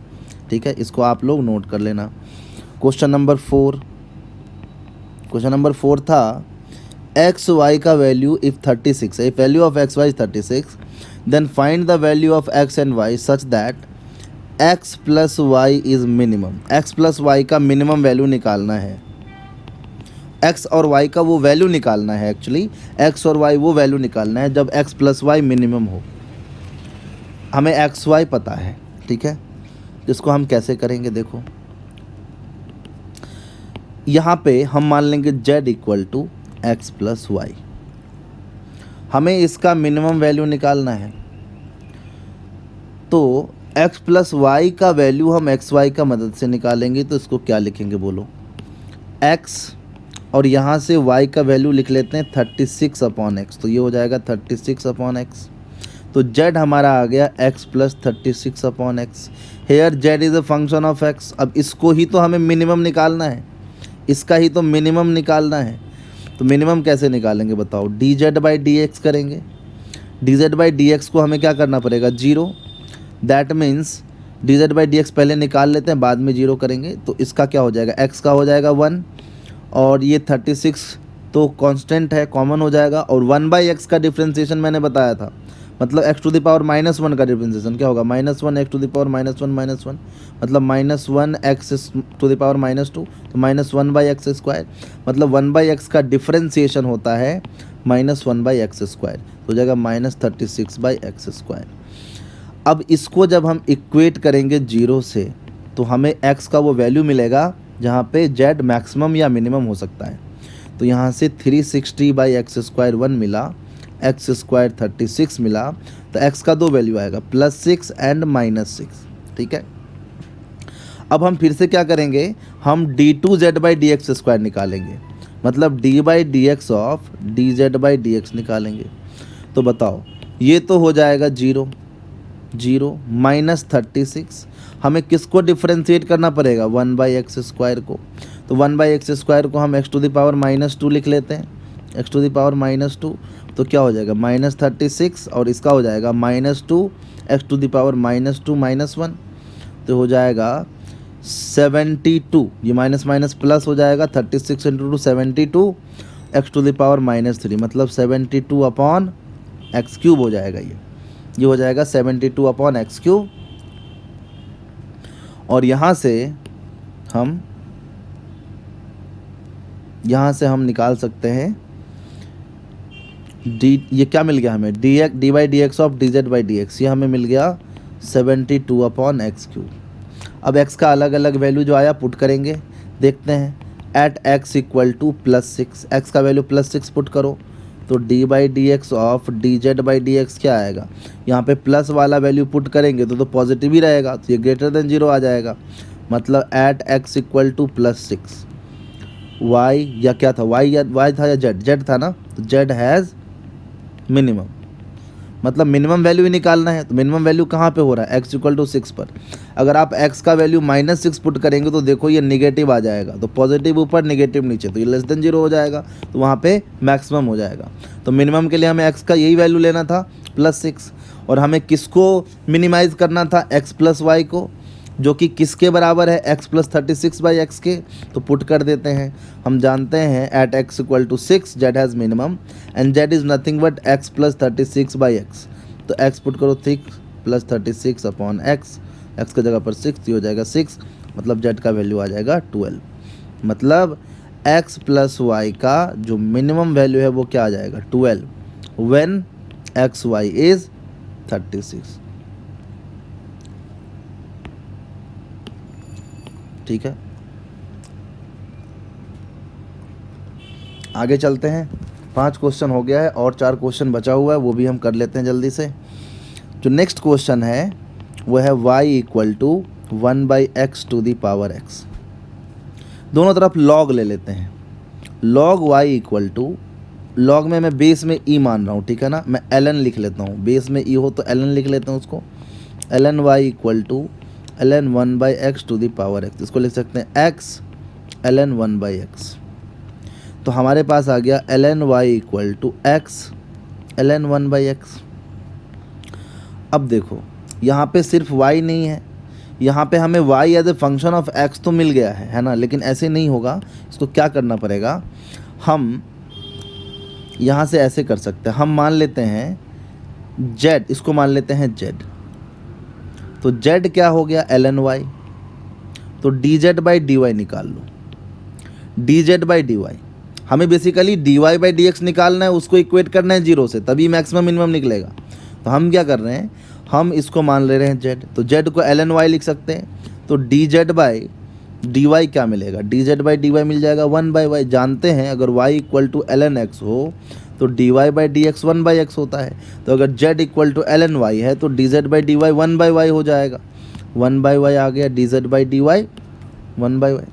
ठीक है, इसको आप लोग नोट कर लेना। क्वेश्चन नंबर 4 था एक्स वाई का value if 36, if value of x y is 36 then find the value of x and y such that x plus y is minimum. X plus y का minimum value निकालना है, x और Y का वो value निकालना है, actually x और Y वो वैल्यू निकालना है जब एक्स प्लस वाई मिनिमम हो। हमें एक्स वाई पता है, ठीक है, इसको हम कैसे करेंगे, देखो यहाँ पे हम मान लेंगे z equal to x plus y, हमें इसका मिनिमम वैल्यू निकालना है, तो x प्लस वाई का वैल्यू हम एक्स वाई का मदद से निकालेंगे, तो इसको क्या लिखेंगे बोलो, x और यहाँ से y का वैल्यू लिख लेते हैं 36 अपॉन एक्स, तो ये हो जाएगा 36 अपॉन एक्स, तो z हमारा आ गया x plus 36 upon x. Here z is a function of x। अब इसको ही तो हमें मिनिमम निकालना है, इसका ही तो मिनिमम निकालना है, तो मिनिमम कैसे निकालेंगे बताओ, dz बाई डी एक्स करेंगे, dz बाई डी एक्स को हमें क्या करना पड़ेगा 0, that means dz by d x पहले निकाल लेते हैं बाद में 0 करेंगे, तो इसका क्या हो जाएगा, x का हो जाएगा 1 और ये 36 तो कांस्टेंट है, कॉमन हो जाएगा, और 1/x का डिफ्रेंसिएशन मैंने बताया था, मतलब x टू द पावर -1 का डिफ्रेंसिएशन क्या होगा, -1 x टू द पावर -1 मतलब -1 x टू द पावर -2, तो -1/x², मतलब 1/x का डिफ्रेंसिएशन होता है -1/x², तो हो जाएगा -36/x²। अब इसको जब हम इक्वेट करेंगे 0 से तो हमें x का वो वैल्यू मिलेगा जहाँ पे z मैक्सिमम या मिनिमम हो सकता है, तो यहाँ से 360/x² 1 मिला, x² 36 मिला, तो x का दो वैल्यू आएगा +6 एंड -6, ठीक है। अब हम फिर से क्या करेंगे, हम d2z/dx² निकालेंगे, मतलब d by d x of dz/dx निकालेंगे, तो बताओ ये तो हो जाएगा 0 -36, हमें किसको डिफ्रेंशिएट करना पड़ेगा 1/x² को, तो 1/x² को हम x टू द पावर -2 लिख लेते हैं, x टू द पावर -2 तो क्या हो जाएगा -36 और इसका हो जाएगा -2 एक्स टू द पावर -2 -1, तो हो जाएगा 72। ये माइनस माइनस प्लस हो जाएगा 36 into 2 72 x to the power -3, मतलब 72 अपॉन एक्स क्यूब हो जाएगा। ये हो जाएगा 72 अपॉन एक्स क्यूब। और यहाँ से हम निकाल सकते हैं डी, ये क्या मिल गया हमें, d by d x of d z by d x, ये हमें मिल गया 72 अपॉन एक्स क्यूब। अब x का अलग अलग वैल्यू जो आया पुट करेंगे, देखते हैं। At x equal to +6, x का वैल्यू +6 पुट करो तो d by d x of d z by d x क्या आएगा, यहाँ पे प्लस वाला वैल्यू पुट करेंगे तो पॉजिटिव ही रहेगा, तो ये ग्रेटर देन 0 आ जाएगा। मतलब at x equal to +6 y, या क्या था y था या z था ना, तो z हैज़ मिनिमम, मतलब मिनिमम वैल्यू ही निकालना है। तो मिनिमम वैल्यू कहाँ पे हो रहा है, x इक्वल टू 6 पर। अगर आप x का वैल्यू -6 पुट करेंगे तो देखो ये निगेटिव आ जाएगा, तो पॉजिटिव ऊपर निगेटिव नीचे, तो ये लेस देन 0 हो जाएगा, तो वहाँ पे मैक्सिमम हो जाएगा। तो मिनिमम के लिए हमें x का यही वैल्यू लेना था +6, और हमें किसको मिनिमाइज़ करना था, x प्लस वाई को, जो कि किसके बराबर है, x प्लस 36 बाई एक्स के। तो पुट कर देते हैं, हम जानते हैं at x equal to 6 z has minimum and z is nothing but x plus 36 by x. तो x पुट करो 6 प्लस 36 अपॉन x, x का जगह पर 6, ये हो जाएगा 6, मतलब z का वैल्यू आ जाएगा 12। मतलब x प्लस वाई का जो मिनिमम वैल्यू है वो क्या आ जाएगा 12 व्हेन एक्स वाई इज़ 36। ठीक है, आगे चलते हैं। 5 क्वेश्चन हो गया है और 4 क्वेश्चन बचा हुआ है, वो भी हम कर लेते हैं जल्दी से। जो नेक्स्ट क्वेश्चन है वो है y equal to 1 by x to the power x। दोनों तरफ log ले लेते हैं। log y equal to, log में मैं बेस में e मान रहा हूँ, ठीक है ना, मैं ln लिख लेता हूँ, बेस में e हो तो ln लिख लेते हैं उसको। ln y equal to ln 1 by x to the power x, इसको लिख सकते हैं x ln 1 बाई एक्स। तो हमारे पास आ गया ln y equal to x ln 1 by x. अब देखो यहाँ पे सिर्फ y नहीं है, यहाँ पे हमें y as a function of x तो मिल गया है ना, लेकिन ऐसे नहीं होगा, इसको क्या करना पड़ेगा, हम यहाँ से ऐसे कर सकते हैं। हम मान लेते हैं z, इसको मान लेते हैं z, तो z क्या हो गया ln y, तो dz बाई डी वाई निकाल लो। dz बाई डी वाई, हमें basically dy by d x निकालना है, उसको इक्वेट करना है 0 से, तभी मैक्सिमम मिनिमम निकलेगा। तो हम क्या कर रहे हैं, हम इसको मान ले रहे हैं z, तो z को ln y लिख सकते हैं। तो dz बाई डी वाई क्या मिलेगा, dz बाई डी वाई मिल जाएगा 1 बाई वाई। जानते हैं अगर y equal to ln x हो तो dy by d x 1 by x होता है। तो अगर z equal to ln y है तो dz by d y 1 by y हो जाएगा, 1 बाई वाई आ गया, dz by d y 1 by y.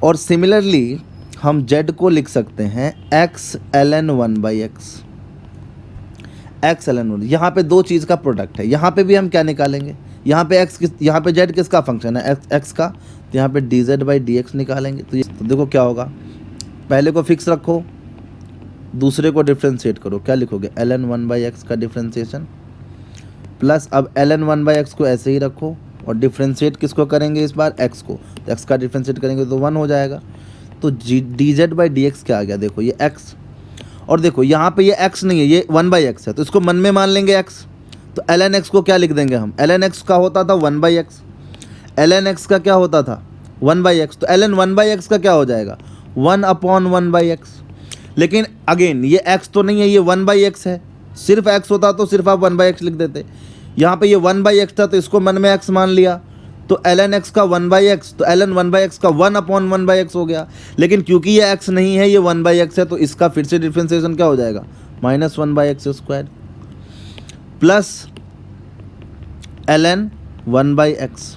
और सिमिलरली हम z को लिख सकते हैं x ln 1 by x, x ln 1। यहाँ पे दो चीज़ का प्रोडक्ट है, यहाँ पे भी हम क्या निकालेंगे, यहाँ पे यहाँ पे z किसका फंक्शन है, x का, तो यहाँ पे dz बाई डी एक्स निकालेंगे। तो देखो क्या होगा, पहले को फिक्स रखो, दूसरे को डिफ्रेंशिएट करो, क्या लिखोगे ln 1 बाई एक्स का डिफ्रेंशिएशन, प्लस अब ln 1 बाई एक्स को ऐसे ही रखो और डिफ्रेंशिएट किसको करेंगे इस बार, x को, तो x का डिफ्रेंशिएट करेंगे तो 1 हो जाएगा। तो dz बाई डी एक्स क्या आ गया, देखो ये x, और देखो यहाँ पे ये x नहीं है, ये 1 बाई एक्स है, तो इसको मन में मान लेंगे x। तो ln x को क्या लिख देंगे हम, ln x का होता था 1 बाई एक्स, ln x का क्या होता था 1 बाई एक्स, तो ln 1 बाई एक्स का क्या हो जाएगा 1 अपॉन 1 बाई एक्स। लेकिन अगेन ये x तो नहीं है, ये 1 बाई एक्स है, सिर्फ x होता तो सिर्फ आप 1 बाई एक्स लिख देते। यहाँ पे ये 1 बाई एक्स था तो इसको मन में x मान लिया, तो ln x का 1 बाई एक्स, तो ln 1 बाई एक्स का 1 अपॉन 1 बाई एक्स हो गया। लेकिन क्योंकि ये x नहीं है, ये 1 बाई एक्स है, तो इसका फिर से डिफ्रेंशिएशन क्या हो जाएगा, -1 by x square plus ln 1 by x.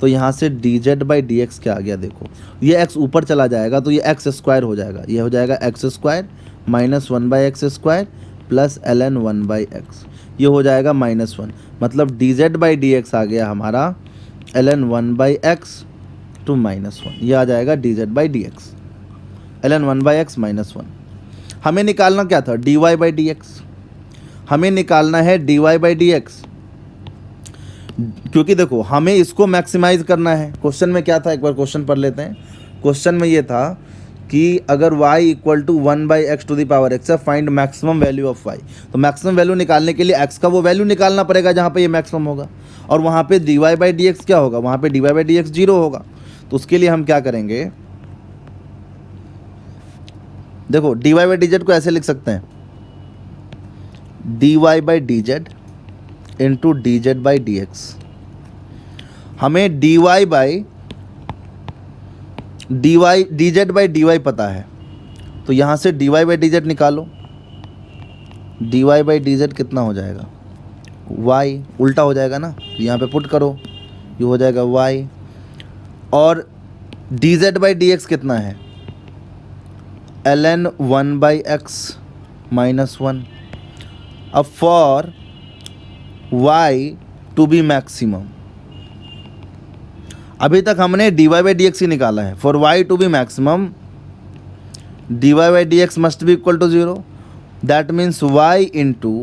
तो यहाँ से dz बाई डी एक्स क्या आ गया, देखो ये x ऊपर चला जाएगा तो ये x स्क्वायर हो जाएगा, ये हो जाएगा x square -1 by x square plus ln 1 by x, ये हो जाएगा -1। मतलब dz बाई डी एक्स आ गया हमारा ln 1 बाई एक्स टू -1, ये आ जाएगा dz by d x ln 1 by x -1। हमें निकालना क्या था, dy बाई डी एक्स, हमें निकालना है dy बाई डी एक्स, क्योंकि देखो हमें इसको मैक्सिमाइज करना है। क्वेश्चन में क्या था, एक बार क्वेश्चन पढ़ लेते हैं। क्वेश्चन में ये था कि अगर y equal to 1/x to the power x है, find maximum value of y। तो मैक्सिमम वैल्यू निकालने के लिए x का वो वैल्यू निकालना पड़ेगा जहाँ पे ये मैक्सिमम होगा, और वहाँ पे dy बाई डी एक्स क्या होगा, वहाँ पे dy बाई डी एक्स 0 होगा। तो उसके लिए हम क्या करेंगे, देखो dy बाई डी जेड को ऐसे लिख सकते हैं, dy by d z into d z by d x. हमें dy by d z by d y पता है, तो यहाँ से dy बाई डी जेड निकालो। dy बाई डी जेड कितना हो जाएगा, y उल्टा हो जाएगा ना, यहाँ पे पुट करो, ये हो जाएगा y, और dz बाई डी एक्स कितना है, ln 1/x माइनस 1। अब for y to be maximum, अभी तक हमने dy बाई डी एक्स ही निकाला है। For y to be maximum dy by d x must be equal to 0, that means y into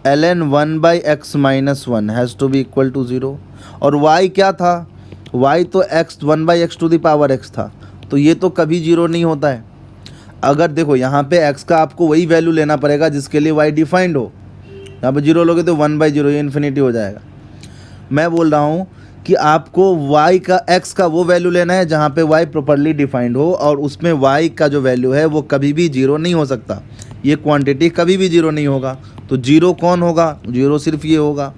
ln 1/x minus 1 has to be equal to 0। और y क्या था, y तो x 1/x to the power x था, तो ये तो कभी 0 नहीं होता है। अगर देखो यहाँ पे x का आपको वही वैल्यू लेना पड़ेगा जिसके लिए y डिफाइंड हो, यहाँ पे 0 लोगे तो 1/0, ये इन्फिनिटी हो जाएगा। मैं बोल रहा हूँ कि आपको y का x का वो वैल्यू लेना है जहाँ पे y प्रॉपरली डिफाइंड हो, और उसमें y का जो वैल्यू है वो कभी भी 0 नहीं हो सकता, ये क्वांटिटी कभी भी 0 नहीं होगा। तो 0 कौन होगा, 0 सिर्फ ये होगा।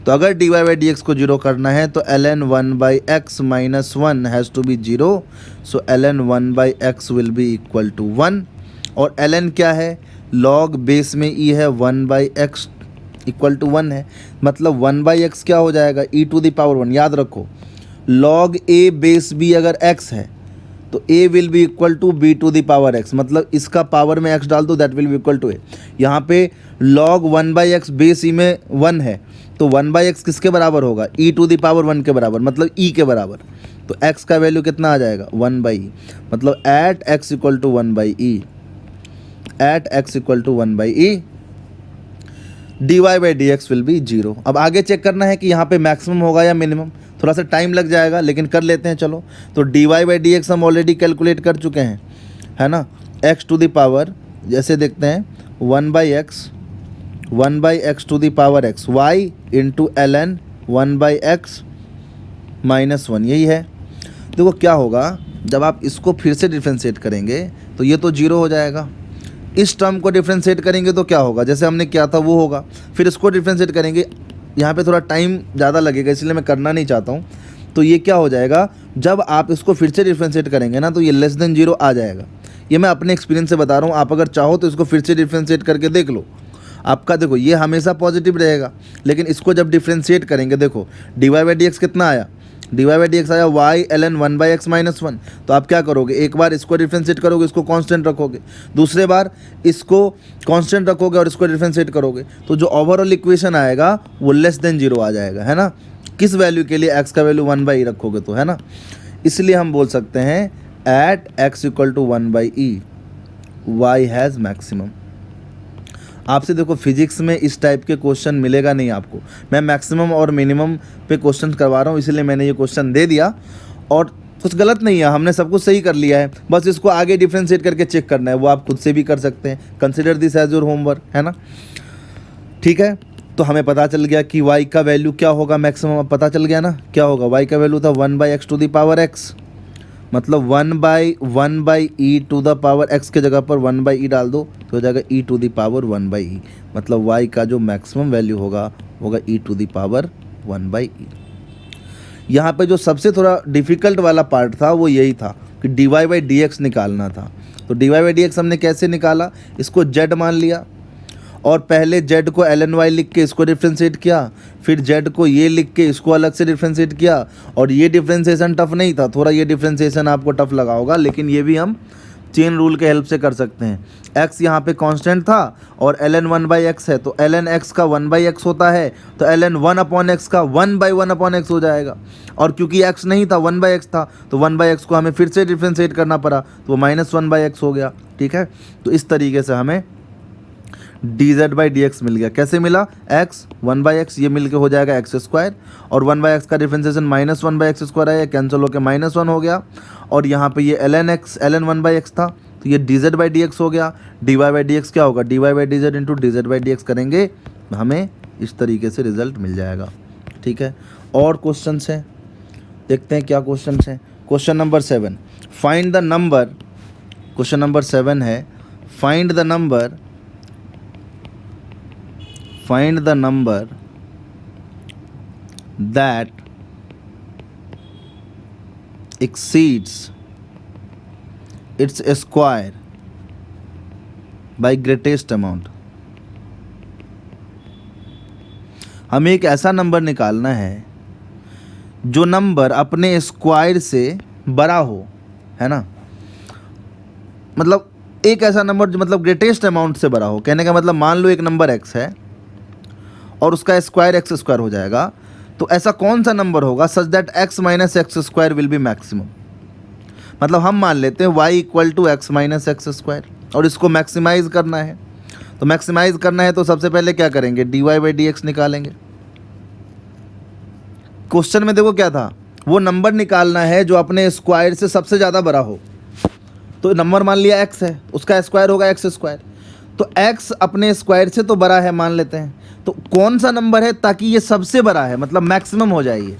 तो अगर dy बाई डी एक्स को 0 करना है तो ln 1/x minus 1 has to be 0, so ln 1/x will be equal to 1। और ln क्या है, log बेस में e है, 1/x इक्वल टू 1 है, मतलब 1/x क्या हो जाएगा, e टू द पावर 1। याद रखो log a बेस b अगर x है तो a will be equal to b to the power x, मतलब इसका पावर में x डाल दो, that will be equal to a। यहाँ पे log 1/x बेस e में 1 है, तो 1/x किसके बराबर होगा, e टू द पावर 1 के बराबर, मतलब e के बराबर। तो x का वैल्यू कितना आ जाएगा, 1/e, मतलब at x equal to 1/e, at x equal to 1/e dy by d x will be 0। अब आगे चेक करना है कि यहाँ पे मैक्सिमम होगा या मिनिमम, थोड़ा सा टाइम लग जाएगा लेकिन कर लेते हैं चलो। तो dy बाई डी एक्स हम ऑलरेडी कैलकुलेट कर चुके हैं, है ना, x टू द पावर, जैसे देखते हैं 1/x to the power x, y into ln 1/x minus 1, यही है। देखो क्या होगा, जब आप इसको फिर से डिफ्रेंशिएट करेंगे तो ये तो 0 हो जाएगा, इस टर्म को डिफ्रेंशिएट करेंगे तो क्या होगा, जैसे हमने किया था वो होगा, फिर इसको डिफ्रेंशिएट करेंगे, यहाँ पे थोड़ा टाइम ज़्यादा लगेगा इसलिए मैं करना नहीं चाहता हूँ। तो ये क्या हो जाएगा, जब आप इसको फिर से डिफ्रेंशिएट करेंगे ना तो ये लेस देन 0 आ जाएगा। ये मैं अपने एक्सपीरियंस से बता रहा हूँ, आप अगर चाहो तो इसको फिर से डिफ्रेंशिएट करके देख लो। आपका देखो ये हमेशा पॉजिटिव रहेगा, लेकिन इसको जब डिफ्रेंशिएट करेंगे, देखो dy बाई डी एक्स कितना आया, dy बाई डी एक्स आया y ln 1/x माइनस 1। तो आप क्या करोगे, एक बार इसको डिफ्रेंशिएट करोगे, इसको कांस्टेंट रखोगे, दूसरे बार इसको कांस्टेंट रखोगे और इसको डिफ्रेंशिएट करोगे, तो जो ओवरऑल इक्वेशन आएगा वो लेस देन 0 आ जाएगा, है ना। किस वैल्यू के लिए, x का वैल्यू 1/e रखोगे तो, है ना। इसलिए हम बोल सकते हैं at x equal to 1/e y has maximum. आपसे देखो फिजिक्स में इस टाइप के क्वेश्चन मिलेगा नहीं आपको, मैं मैक्सिमम और मिनिमम पे क्वेश्चन करवा रहा हूँ, इसलिए मैंने ये क्वेश्चन दे दिया। और कुछ गलत नहीं है, हमने सब कुछ सही कर लिया है, बस इसको आगे डिफ्रेंशिएट करके चेक करना है, वो आप खुद से भी कर सकते हैं। Consider this as your homework, है ना। ठीक है, तो हमें पता चल गया कि y का वैल्यू क्या होगा मैक्सिमम, अब पता चल गया ना क्या होगा। y का वैल्यू था 1/x to the power x, मतलब 1/e to the power x के जगह पर 1/e डाल दो तो हो जाएगा e to the power 1/e, मतलब y का जो मैक्सिमम वैल्यू होगा e to the power 1/e। यहाँ पे जो सबसे थोड़ा डिफ़िकल्ट वाला पार्ट था वो यही था कि dy बाई डी एक्स निकालना था। तो dy बाई डी एक्स हमने कैसे निकाला, इसको z मान लिया और पहले z को ln y लिख के इसको डिफ्रेंशिएट किया, फिर z को ये लिख के इसको अलग से डिफ्रेंशिएट किया। और ये डिफ्रेंशिएशन टफ नहीं था, थोड़ा ये डिफ्रेंशिएशन आपको टफ लगा होगा, लेकिन ये भी हम चेन रूल के हेल्प से कर सकते हैं। x यहाँ पे कांस्टेंट था और ln 1/x है, तो ln x का 1/x होता है, तो ln 1/x का 1/1/x हो जाएगा। और क्योंकि x नहीं था 1/x था, तो 1/x को हमें फिर से डिफ्रेंशिएट करना पड़ा, तो वो -1/x हो गया। ठीक है, तो इस तरीके से हमें dz/dx मिल गया। कैसे मिला? x 1/x ये मिल के हो जाएगा x², और 1/x का डिफ्रेंशिएशन -1/x² है, कैंसिल होकर -1 हो गया। और यहाँ पे ये ln 1/x था, तो ये dz/dx हो गया। dy/dx क्या होगा? dy/dz इंटू dz/dx करेंगे, हमें इस तरीके से रिजल्ट मिल जाएगा। ठीक है, और क्वेश्चन हैं, देखते हैं क्या क्वेश्चन हैं। Question number 7, find the number, question number 7 है find the number that exceeds its square by greatest amount। हमें एक ऐसा नंबर निकालना है जो नंबर अपने स्क्वायर से बड़ा हो, है ना। मतलब एक ऐसा नंबर जो मतलब ग्रेटेस्ट अमाउंट से बड़ा हो। कहने का मतलब मान लो एक नंबर x है और उसका स्क्वायर x² हो जाएगा, तो ऐसा कौन सा नंबर होगा सच that x - x² will be maximum. मतलब हम मान लेते हैं y = x - x² और इसको मैक्सिमाइज करना है। तो मैक्सिमाइज करना है तो सबसे पहले क्या करेंगे? dy/dx निकालेंगे। क्वेश्चन में देखो क्या था, वो नंबर निकालना है जो अपने स्क्वायर से सबसे ज़्यादा बड़ा हो। तो नंबर मान लिया x है, उसका स्क्वायर होगा x², तो x अपने स्क्वायर से तो बड़ा है मान लेते हैं। तो कौन सा नंबर है ताकि ये सबसे बड़ा है, मतलब मैक्सिमम हो जाए।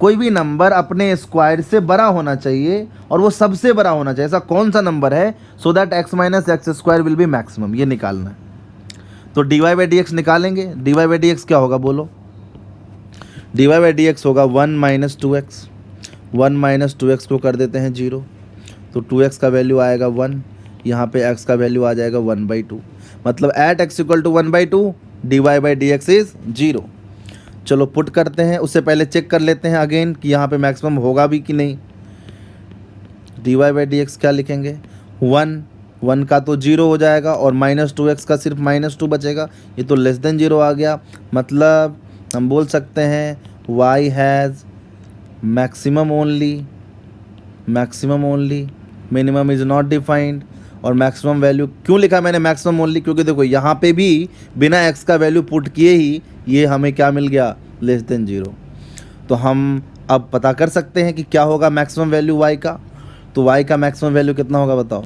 कोई भी नंबर अपने स्क्वायर से बड़ा होना चाहिए और वो सबसे बड़ा होना चाहिए। ऐसा कौन सा नंबर है so that x - x² will be maximum, ये निकालना है। तो dy/dx निकालेंगे। dy/dx क्या होगा बोलो? dy/dx होगा 1 - 2x। 1 - 2x को कर देते हैं 0, तो 2x का वैल्यू आएगा 1, यहाँ पे x का वैल्यू आ जाएगा 1/2। मतलब एट x = 1/2 dy/dx इज 0। चलो पुट करते हैं, उससे पहले चेक कर लेते हैं अगेन कि यहाँ पे मैक्सिमम होगा भी कि नहीं। dy/dx क्या लिखेंगे? 1 का तो 0 हो जाएगा और -2x का सिर्फ -2 बचेगा, ये तो <0 आ गया। मतलब हम बोल सकते हैं y has maximum only, minimum is not defined. और मैक्सिमम वैल्यू क्यों लिखा मैंने मैक्सिमम ओनली? क्योंकि देखो यहाँ पे भी बिना x का वैल्यू पुट किए ही ये हमें क्या मिल गया? <0। तो हम अब पता कर सकते हैं कि क्या होगा मैक्सिमम वैल्यू y का। तो y का मैक्सिमम वैल्यू कितना होगा बताओ?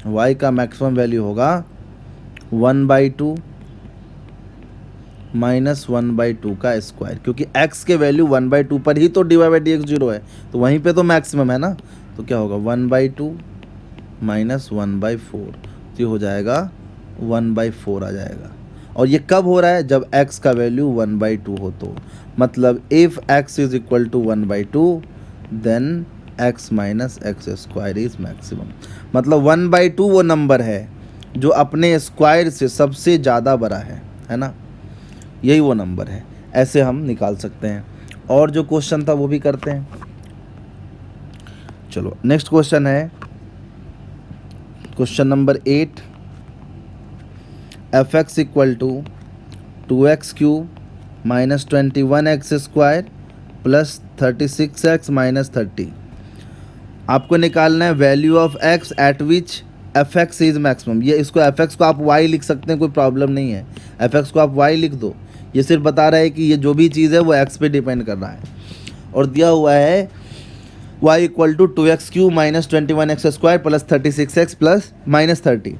y का मैक्सिमम वैल्यू होगा 1/2 - 1/2 का स्क्वायर, क्योंकि x के वैल्यू 1/2 पर ही तो dy/dx 0 है, तो वहीं पे तो मैक्सिमम है ना। तो क्या होगा? 1/2 - 1/4, तो ये हो जाएगा 1/4 आ जाएगा। और ये कब हो रहा है? जब x का वैल्यू 1/2 हो तो। मतलब if x is equal to 1/2 then x - x² is maximum. मतलब 1/2 वो नंबर है जो अपने स्क्वायर से सबसे ज़्यादा बड़ा है ना, यही वो नंबर है। ऐसे हम निकाल सकते हैं। और जो क्वेश्चन था वो भी करते हैं। चलो नेक्स्ट क्वेश्चन है question number 8, fx = 2x³ - 21x² + 36x - 30। आपको निकालना है value of x eight which fx is maximum. ये इसको fx को आप y लिख सकते हैं, कोई प्रॉब्लम नहीं है। fx को आप y लिख दो, ये सिर्फ बता रहा है कि ये जो भी चीज़ है वो x पे डिपेंड कर रहा है। और दिया हुआ है y = 2x³ - 21x² + 36x + -30।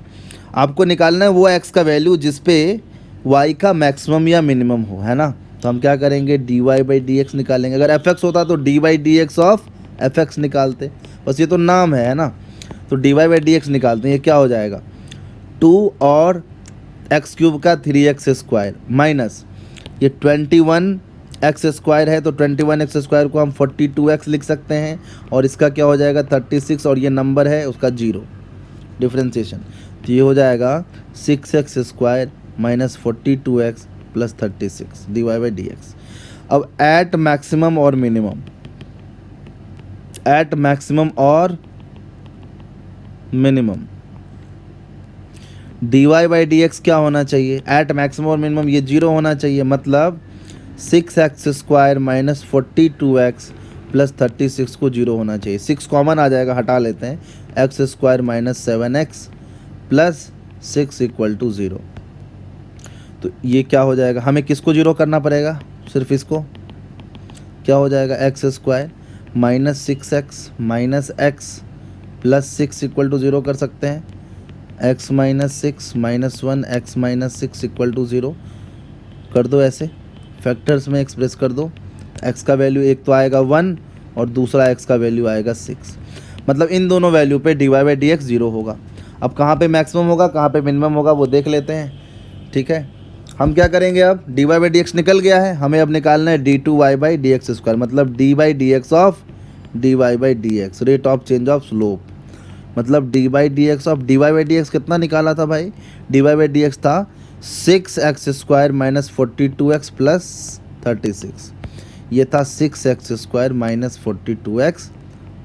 आपको निकालना है वो x का वैल्यू जिस पे y का मैक्सिमम या मिनिमम हो, है ना। तो हम क्या करेंगे? dy/dx निकालेंगे। अगर fx होता तो dy/dx ऑफ fx निकालते, बस ये तो नाम है ना। तो dy/dx निकालते हैं, ये क्या हो जाएगा? 2 और x³ का 3x² माइनस ये 21x² है, तो 21x² को हम 42x लिख सकते हैं। और इसका क्या हो जाएगा? 36, और ये नंबर है उसका 0 डिफ्रेंशिएशन, तो ये हो जाएगा 6x² - 42x + 36 dy/dx। अब एट मैक्सिमम और minimum. dy by d x क्या होना चाहिए, एट मैक्सिमम और मिनिमम ये 0 होना चाहिए, मतलब 6x² माइनस 42x प्लस 36 को 0 होना चाहिए। 6 कॉमन आ जाएगा, हटा लेते हैं, x² minus 7x plus 6 equal to 0। तो ये क्या हो जाएगा, हमें किसको 0 करना पड़ेगा, सिर्फ इसको। क्या हो जाएगा, x² minus 6x minus x plus 6 equal to 0 कर सकते हैं, x minus 6 minus 1 x minus 6 equal to 0 कर दो, ऐसे फैक्टर्स में एक्सप्रेस कर दो। x का वैल्यू एक तो आएगा 1 और दूसरा x का वैल्यू आएगा 6, मतलब इन दोनों वैल्यू पे dy बाई डी एक्स 0 होगा। अब कहाँ पे मैक्सिमम होगा, कहाँ पे मिनिमम होगा, वो देख लेते हैं। ठीक है, हम क्या करेंगे, अब dy बाई डी एक्स निकल गया है, हमें अब निकालना है d2y by d x square, मतलब d by d x of dy by d x, rate of change of slope, मतलब d by d x of dy by d x कितना निकाला था भाई, dy बाई डी एक्स था 6x² minus 42x plus 36, ये था 6x² minus 42x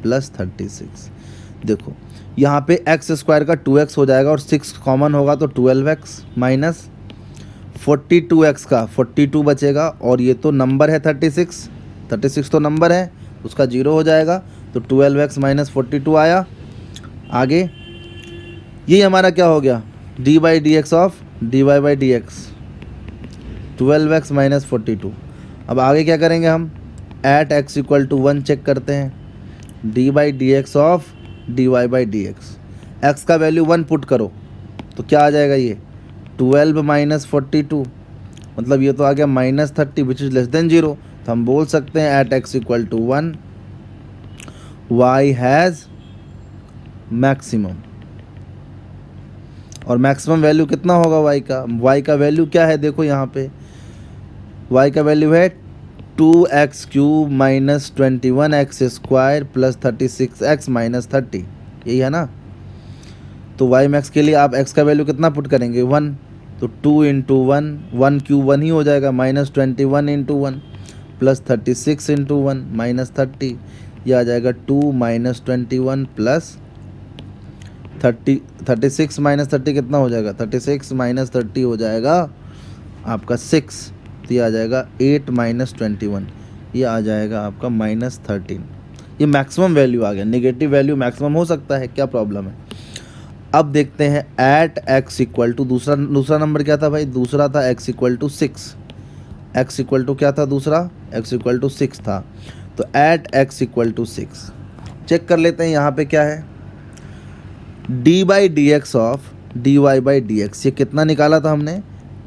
plus 36। देखो यहाँ पे x² का 2x हो जाएगा और 6 कॉमन होगा तो 12x माइनस 42x का 42 बचेगा, और ये तो नंबर है 36 तो नंबर है, उसका 0 हो जाएगा, तो 12x माइनस 42 आया। आगे ये हमारा क्या हो गया, d by d x of dy by d x 12x minus 42। अब आगे क्या करेंगे हम, at x equal to 1 check करते हैं, d by d x of dy by d x, x का वैल्यू 1 पुट करो तो क्या आ जाएगा, ये 12 माइनस 42, मतलब ये तो आ गया minus 30 which is less than 0। तो हम बोल सकते हैं at x equal to 1 y has maximum, और मैक्सिमम वैल्यू कितना होगा y का वैल्यू क्या है, देखो यहाँ पे y का वैल्यू है 2x³ minus 21x² plus 36x minus 30, यही है ना। तो y मैक्स के लिए आप x का वैल्यू कितना पुट करेंगे, 1, तो 2 इंटू 1 क्यूब 1 ही हो जाएगा, minus 21 into 1 plus 36 into 1 minus 30, ये आ जाएगा 2 माइनस 21 प्लस 36 माइनस 30 कितना हो जाएगा, 36 माइनस 30 हो जाएगा आपका 6, तो ये आ जाएगा 8 माइनस 21, ये आ जाएगा आपका माइनस 13। ये मैक्सिमम वैल्यू आ गया, नेगेटिव वैल्यू मैक्सिमम हो सकता है, क्या प्रॉब्लम है। अब देखते हैं एट x इक्वल टू, दूसरा नंबर क्या था भाई, दूसरा था x equal to 6, x equal to क्या था दूसरा, x इक्वल टू 6 था, तो at x equal to 6 check कर लेते हैं, यहाँ पे क्या है, d by d x of dy by d x, ये कितना निकाला था हमने,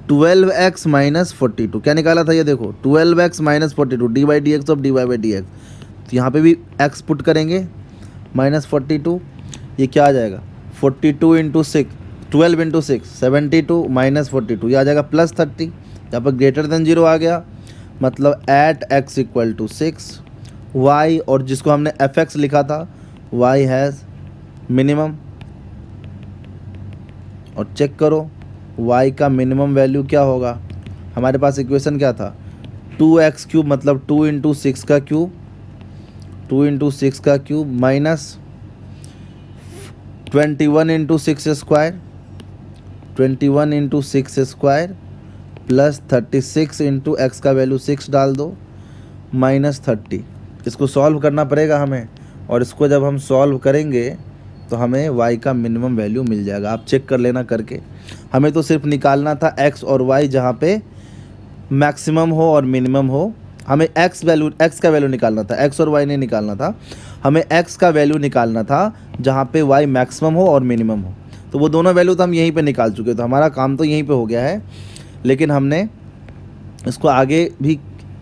12x माइनस 42, क्या निकाला था ये देखो, 12x minus 42 D by d x of dy by d x, तो यहाँ पे भी x पुट करेंगे माइनस 42, ये क्या आ जाएगा 42 इंटू 6, 12 इंटू 6 72 माइनस 42, ये आ जाएगा प्लस 30, यहाँ पर ग्रेटर देन 0 आ गया, मतलब at x equal to 6 y, और जिसको हमने fx लिखा था y हैज़ मिनिमम, और चेक करो y का मिनिमम वैल्यू क्या होगा, हमारे पास इक्वेशन क्या था, 2x³ मतलब 2 इंटू 6 का क्यूब, 2 इंटू 6 का cube minus 21 into 6 square, 21 into 6 square plus 36 into x का वैल्यू 6 डाल दो माइनस 30। इसको सॉल्व करना पड़ेगा हमें, और इसको जब हम सॉल्व करेंगे तो हमें y का मिनिमम वैल्यू मिल जाएगा, आप चेक कर लेना करके। हमें तो सिर्फ निकालना था x और y जहाँ पे मैक्सिमम हो और मिनिमम हो, हमें x का वैल्यू निकालना था, x और y नहीं निकालना था, हमें x का वैल्यू निकालना था जहाँ पे y मैक्सिमम हो और मिनिमम हो। तो वो दोनों वैल्यू तो हम यहीं पे निकाल चुके, तो हमारा काम तो यहीं पे हो गया है, लेकिन हमने इसको आगे भी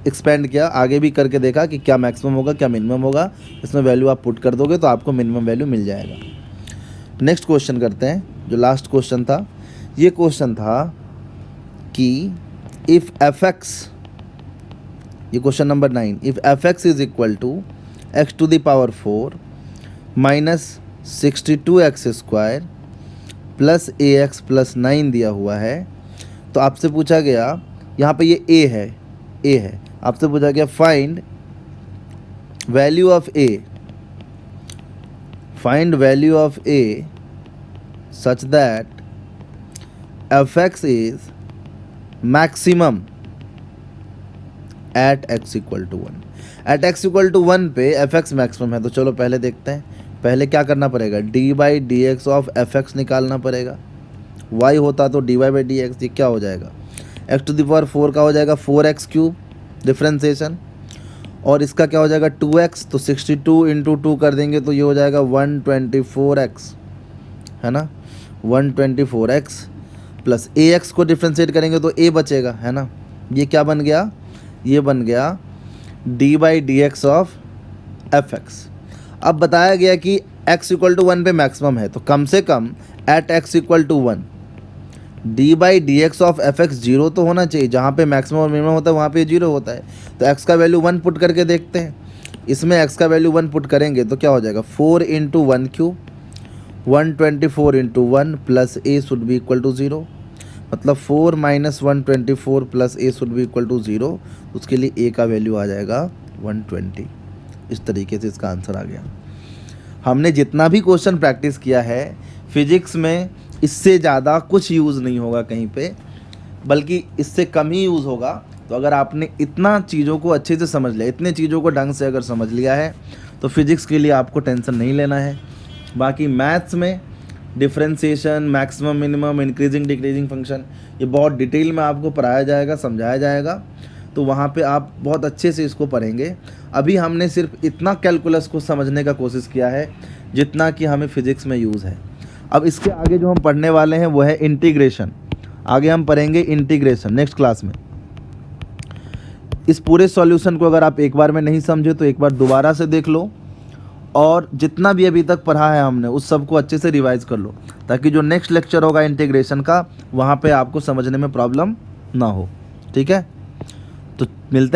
एक्सपेंड किया, आगे भी करके देखा कि क्या मैक्सिमम होगा क्या मिनिमम होगा, इसमें वैल्यू आप पुट कर दोगे तो आपको मिनिमम वैल्यू मिल जाएगा। नेक्स्ट क्वेश्चन करते हैं, जो लास्ट क्वेश्चन था, ये क्वेश्चन था कि इफ़ fx, ये question number 9, if fx is equal to x to the power 4 minus 62x² plus ax plus 9 दिया हुआ है, तो आपसे पूछा गया, यहाँ पे ये a है, आपसे पूछा गया find value of a, find value of a such that fx is maximum at x equal to 1. At x equal to 1 पे fx मैक्सिमम है, तो चलो पहले देखते हैं. पहले क्या करना पड़ेगा, d by d x of fx निकालना पड़ेगा. y होता तो d y by d x, ये क्या हो जाएगा, x टू द पावर 4 का हो जाएगा 4x क्यूब डिफ्रेंसिएशन, और इसका क्या हो जाएगा 2x, तो 62 इंटू 2 कर देंगे तो ये हो जाएगा 124x, है ना. 124x प्लस ax को डिफ्रेंशिएट करेंगे तो a बचेगा, है ना. ये क्या बन गया, ये बन गया D by d x of f x. अब बताया गया कि x इक्वल टू 1 पे मैक्सिमम है, तो कम से कम at x equal to 1 d by d x of f x zero तो होना चाहिए. जहाँ पे मैक्सिमम और मिनिमम होता है वहाँ पे जीरो होता है. तो x का वैल्यू 1 पुट करके देखते हैं. इसमें x का वैल्यू 1 पुट करेंगे तो क्या हो जाएगा 4 into 1 cube 124 into 1 plus a should be equal to 0, मतलब 4 minus 124 plus a should be equal to 0. उसके लिए a का वैल्यू आ जाएगा 120. इस तरीके से इसका आंसर आ गया. हमने जितना भी क्वेश्चन प्रैक्टिस किया है फिजिक्स में, इससे ज़्यादा कुछ यूज़ नहीं होगा कहीं पे, बल्कि इससे कम ही यूज़ होगा. तो अगर आपने इतना चीज़ों को अच्छे से समझ लिया, इतने चीज़ों को ढंग से अगर समझ लिया है, तो फिजिक्स के लिए आपको टेंशन नहीं लेना है. बाकी मैथ्स में differentiation, maximum minimum, increasing decreasing function, ये बहुत डिटेल में आपको पढ़ाया जाएगा, समझाया जाएगा. तो वहाँ पे आप बहुत अच्छे से इसको पढ़ेंगे. अभी हमने सिर्फ इतना कैलकुलस को समझने का कोशिश किया है जितना कि हमें फिजिक्स में यूज़ है. अब इसके आगे जो हम पढ़ने वाले हैं वो है इंटीग्रेशन. आगे हम पढ़ेंगे इंटीग्रेशन नेक्स्ट क्लास में. इस पूरे सॉल्यूशन को अगर आप एक बार में नहीं समझे तो एक बार दोबारा से देख लो, और जितना भी अभी तक पढ़ा है हमने उस सब को अच्छे से रिवाइज कर लो, ताकि जो नेक्स्ट लेक्चर होगा इंटीग्रेशन का वहाँ पे आपको समझने में प्रॉब्लम ना हो. ठीक है, तो मिलते हैं.